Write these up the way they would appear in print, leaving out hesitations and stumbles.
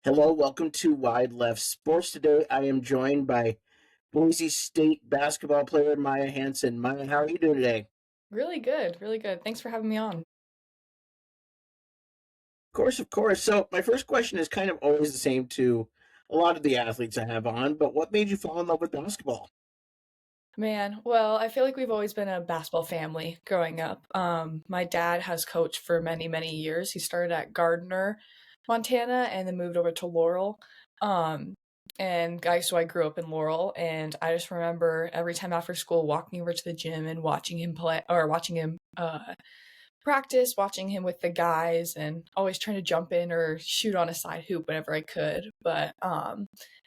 Hello, welcome to Wide Left Sports. Today I am joined by Boise State basketball player Maya Hansen. Maya, how are you doing today? Really good, really good. Thanks for having me on. Of course, of course. So, my first question is kind of always the same to a lot of the athletes I have on, but what made you fall in love with basketball? Man, well, I feel like we've always been a basketball family growing up. My dad has coached for many, many years. He started at Gardner, Montana, and then moved over to Laurel. Um, so I grew up in Laurel, and I just remember every time after school walking over to the gym and watching him play or watching him practice, watching him with the guys, and always trying to jump in or shoot on a side hoop whenever I could. But I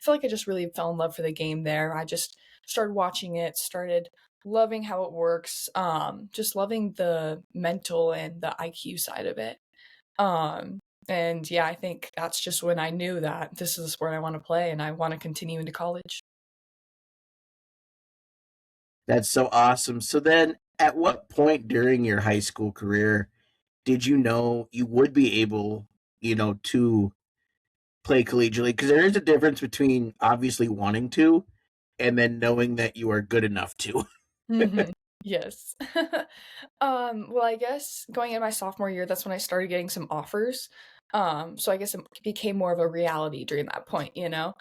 feel like I just really fell in love for the game there. I just started watching it, started loving how it works, just loving the mental and the IQ side of it. And yeah, I think that's just when I knew that this is a sport I want to play and I want to continue into college. That's so awesome. So, then at what point during your high school career did you know you would be able, to play collegiately? Because there is a difference between obviously wanting to and then knowing that you are good enough to. Mhm. Yes. Well, I guess going in my sophomore year, that's when I started getting some offers. So I guess it became more of a reality during that point, you know?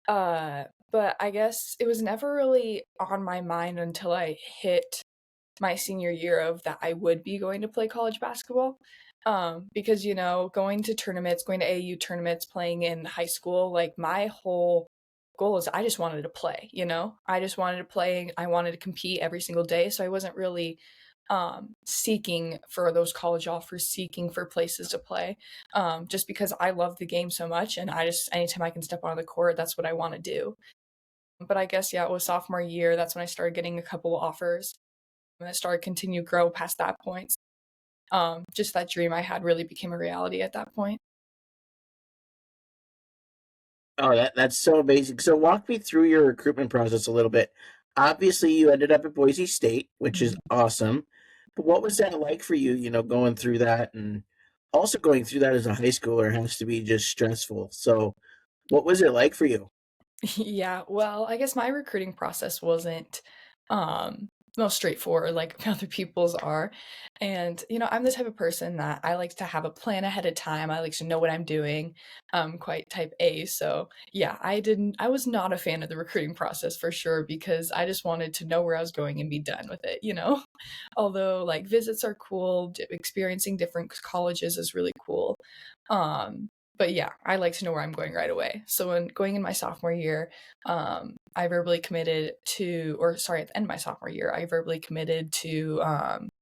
But I guess it was never really on my mind until I hit my senior year of that I would be going to play college basketball. Because, going to tournaments, going to AAU tournaments, playing in high school, like my whole goal is I just wanted to play, you know? I just wanted to play. I wanted to compete every single day. So I wasn't really seeking for those college offers, seeking for places to play, just because I love the game so much. And I just, anytime I can step on the court, that's what I want to do. But I guess, yeah, it was sophomore year. That's when I started getting a couple of offers and it started continue grow past that point. Just that dream I had really became a reality at that point. Oh, that's so amazing. So walk me through your recruitment process a little bit. Obviously, you ended up at Boise State, which is Mhm. awesome. But what was that like for you, going through that, and also going through that as a high schooler has to be just stressful. So what was it like for you? Yeah, well, I guess my recruiting process wasn't um most straightforward like other people's are. And I'm the type of person that I like to have a plan ahead of time. I like to know what I'm doing. Quite type A. So, yeah, I was not a fan of the recruiting process for sure because I just wanted to know where I was going and be done with it, you know? Although like visits are cool, experiencing different colleges is really cool. Um but yeah, I like to know where I'm going right away. So when going in my sophomore year, I verbally committed to, or sorry, at the end of my sophomore year, I verbally committed to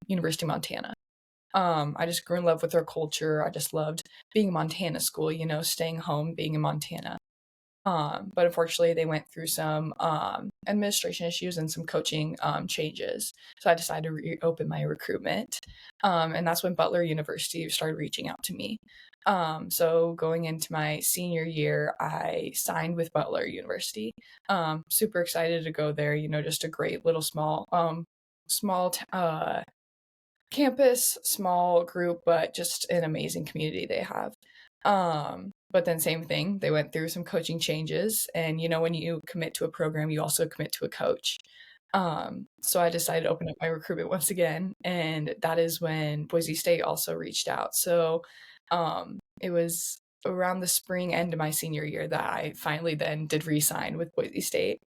University of Montana. I just grew in love with their culture. I just loved being in Montana school, staying home, being in Montana. But unfortunately, they went through some administration issues and some coaching changes. So I decided to reopen my recruitment. And that's when Butler University started reaching out to me. So going into my senior year, I signed with Butler University. Super excited to go there. Just a great little small campus, small group, but just an amazing community they have. But then same thing, they went through some coaching changes, and when you commit to a program, you also commit to a coach. So I decided to open up my recruitment once again, and that is when Boise State also reached out. So it was around the spring end of my senior year that I finally then did resign with Boise State.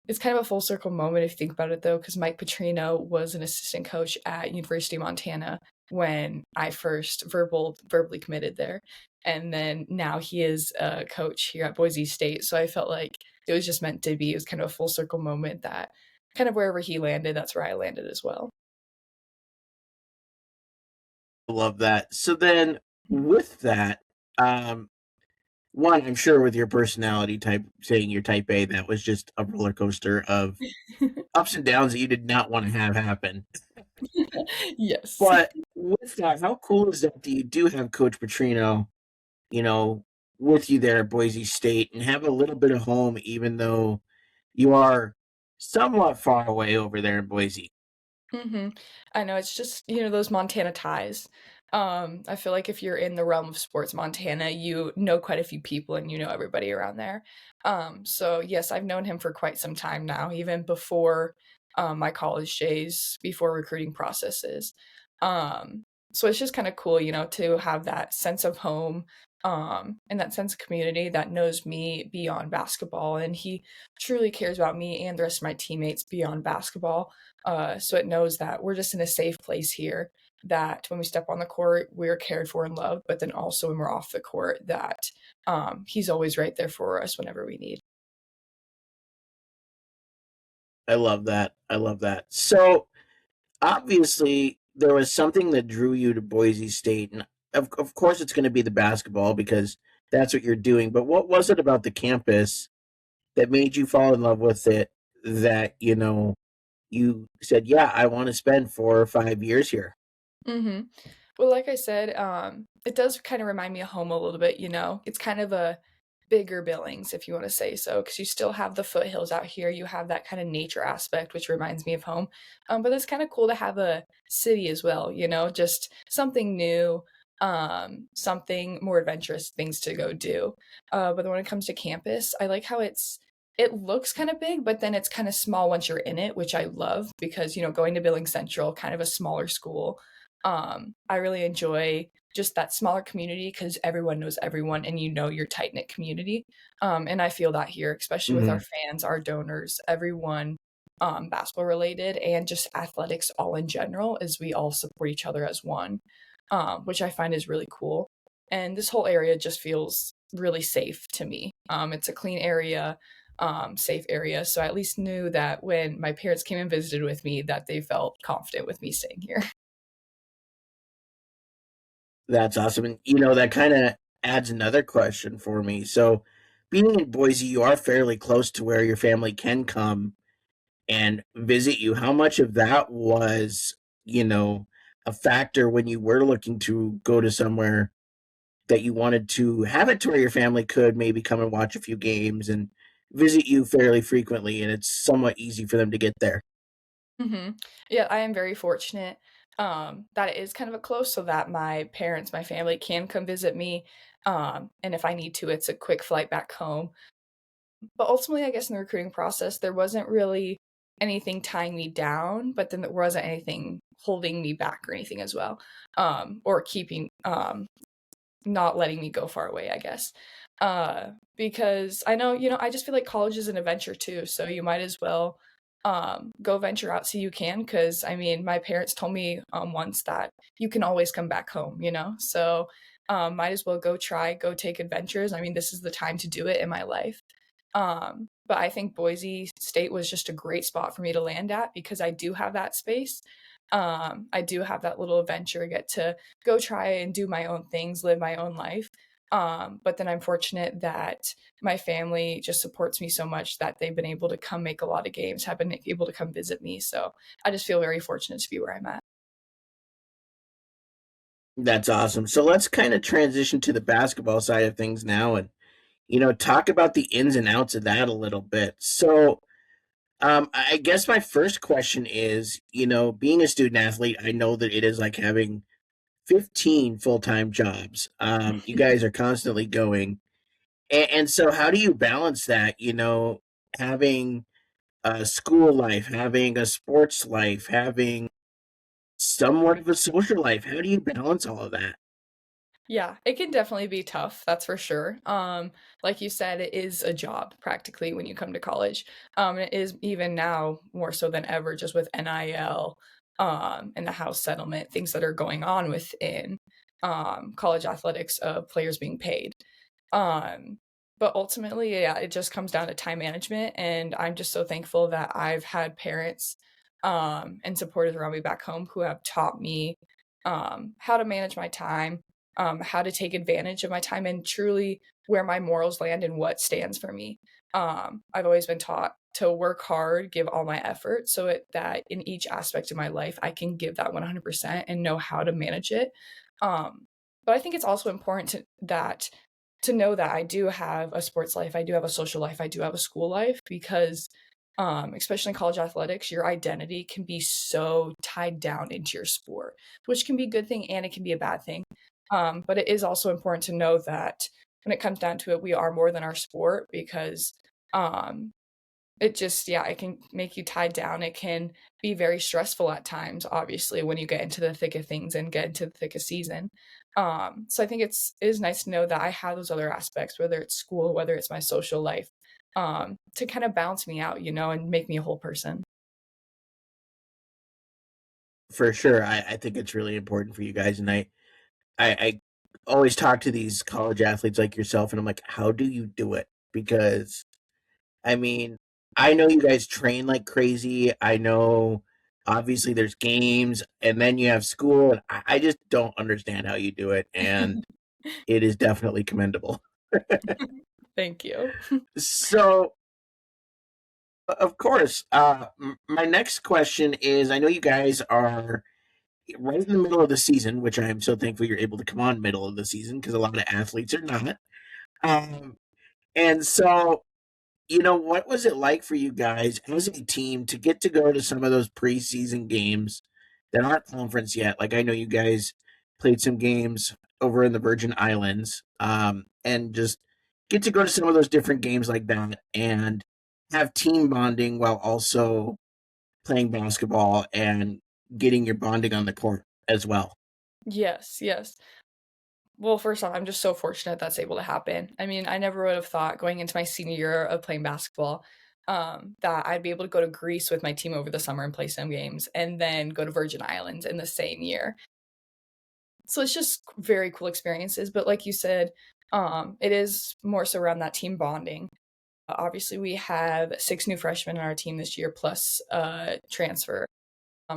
It's kind of a full circle moment if you think about it, though, because Mike Petrino was an assistant coach at University of Montana when I first verbally committed there, and then now he is a coach here at Boise State. So I felt like it was just meant to be. It was kind of a full circle moment that kind of wherever he landed, that's where I landed as well. Love that. So then with that, um, one, I'm sure with your personality type, saying you're type A, that was just a roller coaster of ups and downs that you did not want to have happen. Yes. But with that, how cool is that you do have Coach Petrino, you know, with you there at Boise State and have a little bit of home, even though you are somewhat far away over there in Boise? I know it's just those Montana ties. I feel like if you're in the realm of sports Montana, you know quite a few people and you know everybody around there. So yes, I've known him for quite some time now, even before my college days, before recruiting processes. Um, so it's just kind of cool, you know, to have that sense of home, and that sense of community that knows me beyond basketball. And he truly cares about me and the rest of my teammates beyond basketball. So it knows that we're just in a safe place here, that when we step on the court, we're cared for and loved, but then also when we're off the court, that he's always right there for us whenever we need. I love that. I love that. So obviously, there was something that drew you to Boise State, and of course, it's going to be the basketball because that's what you're doing. But what was it about the campus that made you fall in love with it? That you said, "Yeah, I want to spend 4 or 5 years here." Hmm. Well, like I said, it does kind of remind me of home a little bit, you know? It's kind of a bigger Billings, if you want to say so, because you still have the foothills out here. You have that kind of nature aspect, which reminds me of home. But it's kind of cool to have a city as well, you know, just something new, something more adventurous things to go do. But then when it comes to campus, I like how it looks kind of big, but then it's kind of small once you're in it, which I love because, you know, going to Billings Central, kind of a smaller school, I really enjoy just that smaller community because everyone knows everyone and you know your tight knit community. And I feel that here, especially with our Hmm. fans, our donors, everyone basketball related and just athletics all in general, is we all support each other as one, which I find is really cool. And this whole area just feels really safe to me. It's a clean area, safe area. So I at least knew that when my parents came and visited with me, that they felt confident with me staying here. That's awesome, and that kind of adds another question for me. So, being in Boise, you are fairly close to where your family can come and visit you. How much of that was, you know, a factor when you were looking to go to somewhere that you wanted to have it to where your family could maybe come and watch a few games and visit you fairly frequently, and it's somewhat easy for them to get there? Mhm. Yeah, I am very fortunate, that it is kind of a close so that my parents, my family can come visit me, and if I need to, it's a quick flight back home. But ultimately, I guess in the recruiting process, there wasn't really anything tying me down, but then there wasn't anything holding me back or anything as well, or keeping, not letting me go far away, I guess. Because I know, you know, I just feel like college is an adventure too, so you might as well go venture out so you can. Because I mean, my parents told me once that you can always come back home, you know? So might as well go try, go take adventures. I mean, this is the time to do it in my life. But I think Boise State was just a great spot for me to land at because I do have that space. I do have that little adventure, get to go try and do my own things, live my own life. But then I'm fortunate that my family just supports me so much that they've been able to come make a lot of games, have been able to come visit me. So I just feel very fortunate to be where I'm at. That's awesome. So let's kind of transition to the basketball side of things now and talk about the ins and outs of that a little bit. So, I guess my first question is, being a student athlete, I know that it is like having 15 full-time jobs. You guys are constantly going. And so how do you balance that, having a school life, having a sports life, having somewhat of a social life? How do you balance all of that? Yeah, it can definitely be tough, that's for sure. Like you said, it is a job practically when you come to college. It is even now more so than ever, just with NIL, and the house settlement, things that are going on within college athletics of players being paid. Um, but ultimately, yeah, it just comes down to time management, and I'm just so thankful that I've had parents and supporters around me back home who have taught me how to manage my time, how to take advantage of my time, and truly where my morals land and what stands for me. I've always been taught to work hard, give all my effort, so that in each aspect of my life, I can give that 100% and know how to manage it. But I think it's also important to know that I do have a sports life, I do have a social life, I do have a school life because especially in college athletics, your identity can be so tied down into your sport, which can be a good thing and it can be a bad thing. But it is also important to know that when it comes down to it, we are more than our sport because um, it just, yeah, it can make you tied down. It can be very stressful at times, obviously, when you get into the thick of things and get into the thick of season. So I think it is nice to know that I have those other aspects, whether it's school, whether it's my social life, to kind of balance me out, and make me a whole person. For sure. I think it's really important for you guys. And I always talk to these college athletes like yourself, and I'm like, how do you do it? Because, I mean, I know you guys train like crazy. I know obviously there's games, and then you have school, and I just don't understand how you do it. And it is definitely commendable. Thank you. So, of course, my next question is, I know you guys are right in the middle of the season, which I am so thankful you're able to come on middle of the season because a lot of athletes are not. Um, and so, what was it like for you guys as a team to get to go to some of those preseason games that aren't conference yet? Like, I know you guys played some games over in the Virgin Islands, and just get to go to some of those different games like that and have team bonding while also playing basketball and getting your bonding on the court as well. Yes, yes. Well, first off, I'm just so fortunate that's able to happen. I mean, I never would have thought going into my senior year of playing basketball, that I'd be able to go to Greece with my team over the summer and play some games, and then go to Virgin Islands in the same year. So it's just very cool experiences. But like you said, it is more so around that team bonding. Obviously, we have 6 new freshmen on our team this year, plus transfer.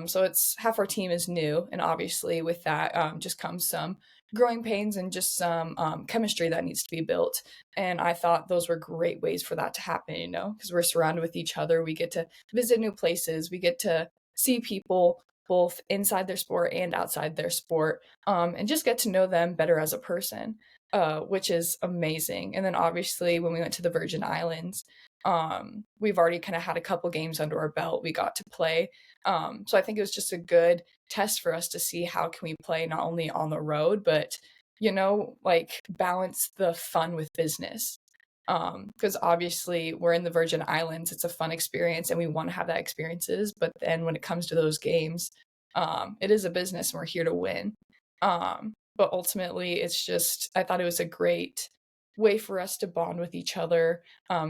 So it's half our team is new, and obviously with that just comes some growing pains and just some chemistry that needs to be built. And I thought those were great ways for that to happen, because we're surrounded with each other. We get to visit new places. We get to see people both inside their sport and outside their sport, and just get to know them better as a person, which is amazing. And then obviously when we went to the Virgin Islands, we've already kind of had a couple games under our belt. We got to play, so I think it was just a good test for us to see how can we play not only on the road, but like balance the fun with business. Because obviously we're in the Virgin Islands, it's a fun experience, and we want to have that experiences. But then when it comes to those games, it is a business, and we're here to win. But ultimately, it's just I thought it was a great way for us to bond with each other,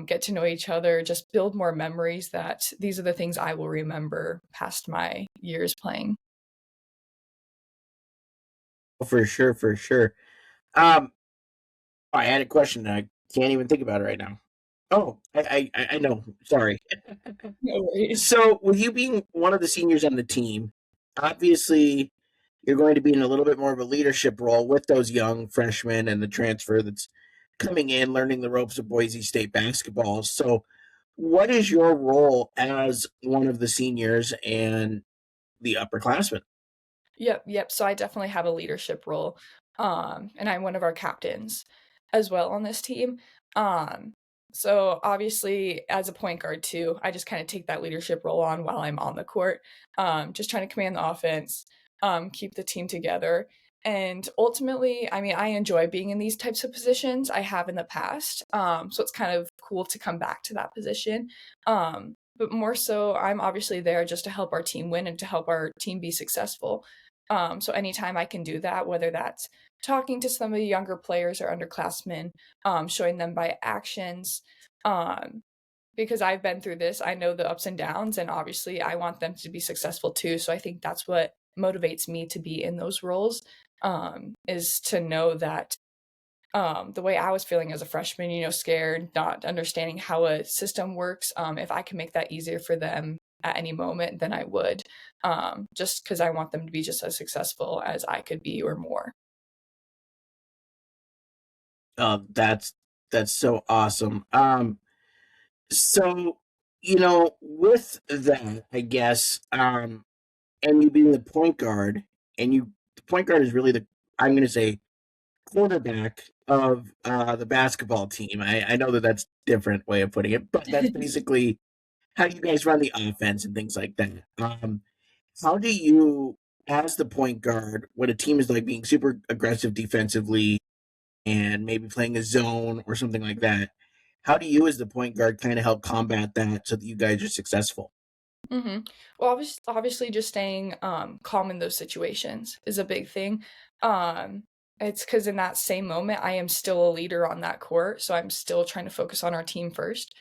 get to know each other, just build more memories that these are the things I will remember past my years playing. For sure, for sure. Um, I had a question. I can't even think about it right now. Oh, I know. Sorry. No worries. So, with you being one of the seniors on the team, obviously you're going to be in a little bit more of a leadership role with those young freshmen and the transfer that's coming in, learning the ropes of Boise State basketball. So, what is your role as one of the seniors and the upperclassmen? Yep, yep. So I definitely have a leadership role. And I'm one of our captains as well on this team. Um, so obviously as a point guard too, I just kind of take that leadership role on while I'm on the court. Just trying to command the offense, keep the team together. And ultimately, I mean, I enjoy being in these types of positions. I have in the past. So it's kind of cool to come back to that position. But more so, I'm obviously there just to help our team win and to help our team be successful. So anytime I can do that, whether that's talking to some of the younger players or underclassmen, showing them by actions, um, because I've been through this, I know the ups and downs, and obviously I want them to be successful too. So I think that's what motivates me to be in those roles, is to know that the way I was feeling as a freshman, scared, not understanding how a system works, if I can make that easier for them at any moment, then I would, just because I want them to be just as successful as I could be or more. That's so awesome. So with that, I guess, and you being the point guard, and the point guard is really the, I'm going to say, quarterback of the basketball team. I know that that's different way of putting it, but that's basically how you guys run the offense and things like that. How do you, as the point guard, when a team is like being super aggressive defensively and maybe playing a zone or something like that, how do you, as the point guard, kind of help combat that so that you guys are successful? Well, obviously, just staying calm in those situations is a big thing. Um, it's because in that same moment, I am still a leader on that court, so I'm still trying to focus on our team first.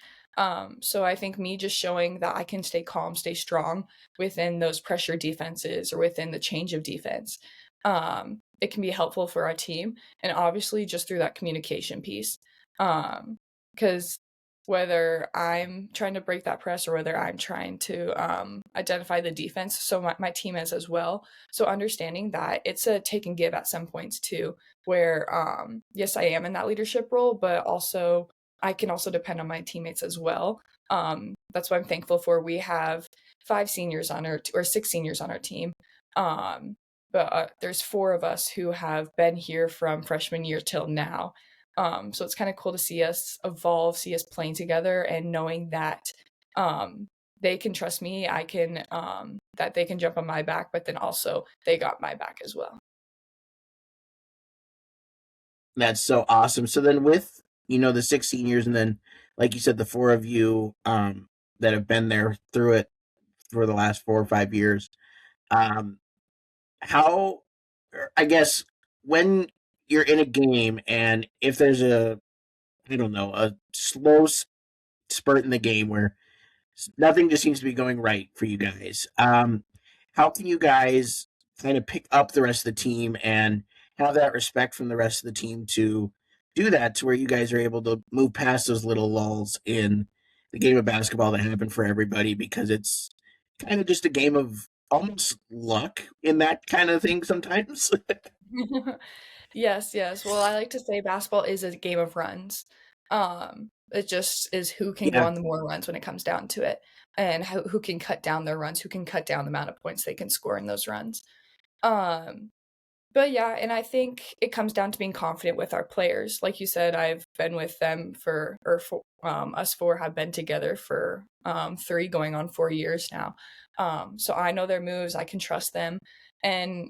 So I think me just showing that I can stay calm, stay strong within those pressure defenses or within the change of defense, it can be helpful for our team, and obviously just through that communication piece. Because whether I'm trying to break that press or whether I'm trying to identify the defense. So my team is as well. So understanding that it's a take and give at some points too, where yes, I am in that leadership role, but also I can also depend on my teammates as well. That's what I'm thankful for. We have 5 seniors on our or 6 seniors on our team. Um, but there's 4 of us who have been here from freshman year till now, so it's kind of cool to see us evolve, see us playing together, and knowing that um, they can trust me. I can that they can jump on my back, but then also they got my back as well. That's so awesome. So then, with the 16 years, and then like you said, the four of you that have been there through it for the last 4 or 5 years, um, how, I guess, when you're in a game and if there's a, I don't know, a slow spurt in the game where nothing just seems to be going right for you guys. How can you guys kind of pick up the rest of the team and have that respect from the rest of the team to do that, to where you guys are able to move past those little lulls in the game of basketball that happen for everybody, because it's kind of just a game of almost luck in that kind of thing sometimes. Yes, yes. Well, I like to say basketball is a game of runs. It just is who can go Yeah, on the more runs when it comes down to it, and who can cut down their runs, who can cut down the amount of points they can score in those runs. Um, But yeah, and I think it comes down to being confident with our players. Like you said, I've been with them us 4 have been together for 3 going on 4 years now. So I know their moves, I can trust them. And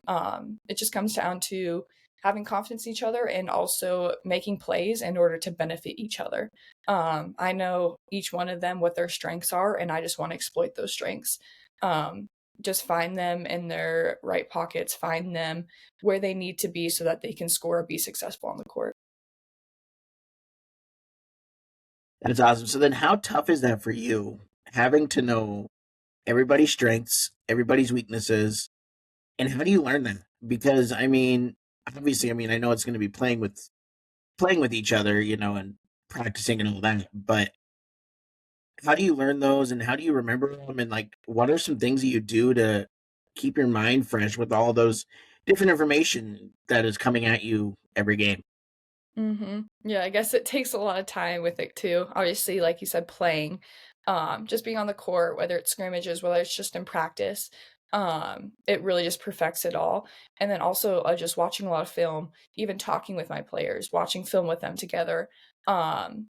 it just comes down to having confidence in each other and also making plays in order to benefit each other. I know each one of them what their strengths are, and I just want to exploit those strengths. Um, just find them in their right pockets, find them where they need to be so that they can score or be successful on the court. that's awesome. So then, how tough is that for you, having to know everybody's strengths, everybody's weaknesses, and how do you learn that? Because I mean, obviously, I mean, I know it's going to be playing with each other, and practicing and all that. But how do you learn those, and how do you remember them? And like, what are some things that you do to keep your mind fresh with all those different information that is coming at you every game? Yeah, I guess it takes a lot of time with it too. Obviously, like you said, playing, just being on the court, whether it's scrimmages, whether it's just in practice, it really just perfects it all. And then also just watching a lot of film, even talking with my players, watching film with them together,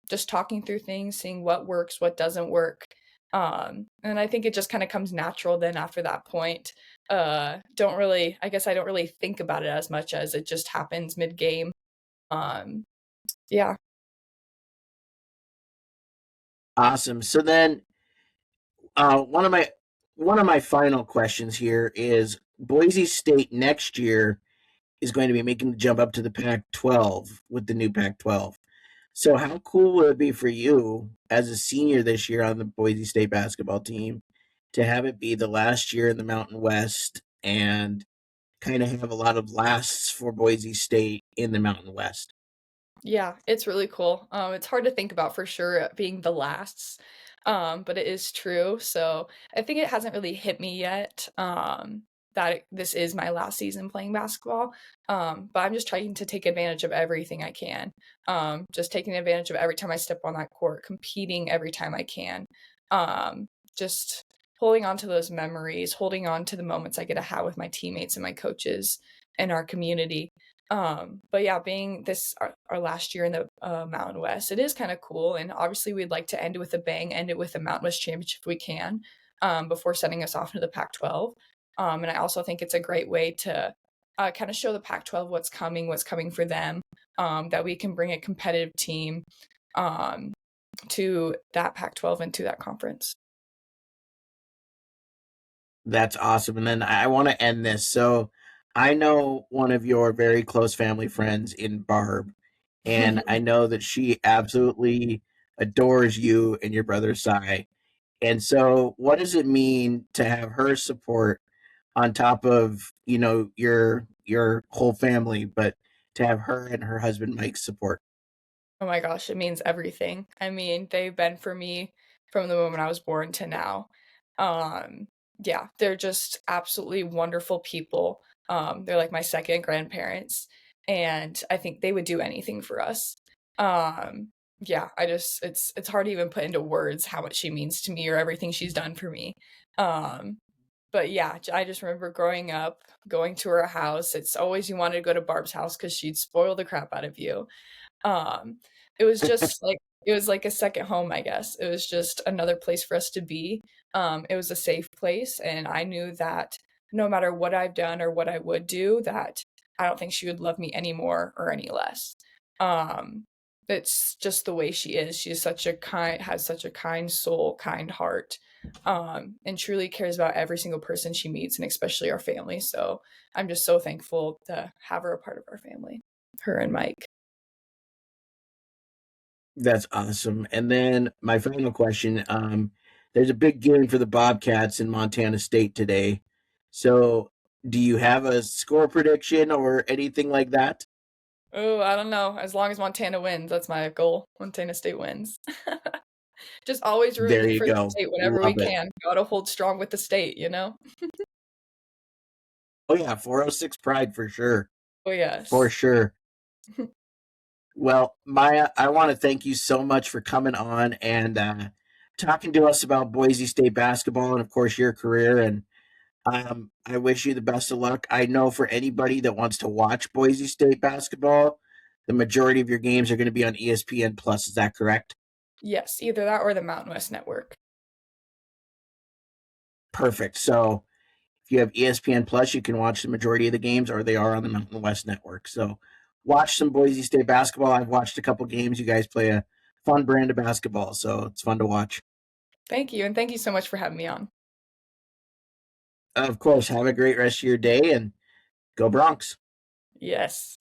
just talking through things, seeing what works, what doesn't work. And I think it just kind of comes natural then after that point. Don't really, I guess I don't really think about it as much as it just happens mid game. um, yeah. Awesome. So then, uh, one of my one of my final questions here is: Boise State next year is going to be making the jump up to the Pac-12 with the new Pac-12. So how cool would it be for you as a senior this year on the Boise State basketball team to have it be the last year in the Mountain West and kind of have a lot of lasts for Boise State in the Mountain West? Yeah, it's really cool. It's hard to think about for sure being the lasts, but it is true. So I think it hasn't really hit me yet, that this is my last season playing basketball. But I'm just trying to take advantage of everything I can. Just taking advantage of every time I step on that court, competing every time I can. Um, just holding on to those memories, holding on to the moments I get to have with my teammates and my coaches and our community. But yeah, being this our last year in the Mountain West, it is kind of cool. And obviously, we'd like to end it with a bang, end it with a Mountain West championship if we can, before sending us off into the Pac-12. And I also think it's a great way to kind of show the Pac-12 what's coming for them, that we can bring a competitive team um, to that Pac-12 and to that conference. That's awesome. And then I want to end this. So I know one of your very close family friends in Barb, and I know that she absolutely adores you and your brother Cy. And so, what does it mean to have her support on top of your whole family, but to have her and her husband Mike's support? Oh my gosh, it means everything. I mean, they've been for me from the moment I was born to now. Um, yeah, they're just absolutely wonderful people. They're like my second grandparents, and I think they would do anything for us. Um, yeah, it's hard to even put into words how much she means to me or everything she's done for me. Um, but yeah, I just remember growing up, going to her house. It's always you wanted to go to Barb's house because she'd spoil the crap out of you. Um, it was just like it was like a second home, I guess. It was just another place for us to be. It was a safe place, and I knew that no matter what I've done or what I would do, that I don't think she would love me any more or any less. Um, it's just the way she is. She's such a kind, has such a kind soul, kind heart, and truly cares about every single person she meets, and especially our family. So I'm just so thankful to have her a part of our family, her and Mike. That's awesome. And then my final question, there's a big game for the Bobcats in Montana State today. So, do you have a score prediction or anything like that? Oh, I don't know. As long as Montana wins, that's my goal. Montana State wins. Just always There rooting you for the go. state whenever we Love it. can. Gotta hold strong with the state, you know? Oh yeah, 406 pride for sure. Oh, For yes. sure. Well, Maya, I want to thank you so much for coming on and talking to us about Boise State basketball and, of course, your career. And I wish you the best of luck. I know for anybody that wants to watch Boise State basketball, the majority of your games are going to be on ESPN Plus. Is that correct? Yes, either that or the Mountain West Network. Perfect. So if you have ESPN Plus, you can watch the majority of the games, or they are on the Mountain West Network. So watch some Boise State basketball. I've watched a couple games. You guys play a fun brand of basketball, so it's fun to watch. Thank you, and thank you so much for having me on. Of course, have a great rest of your day and go Bronx. Yes.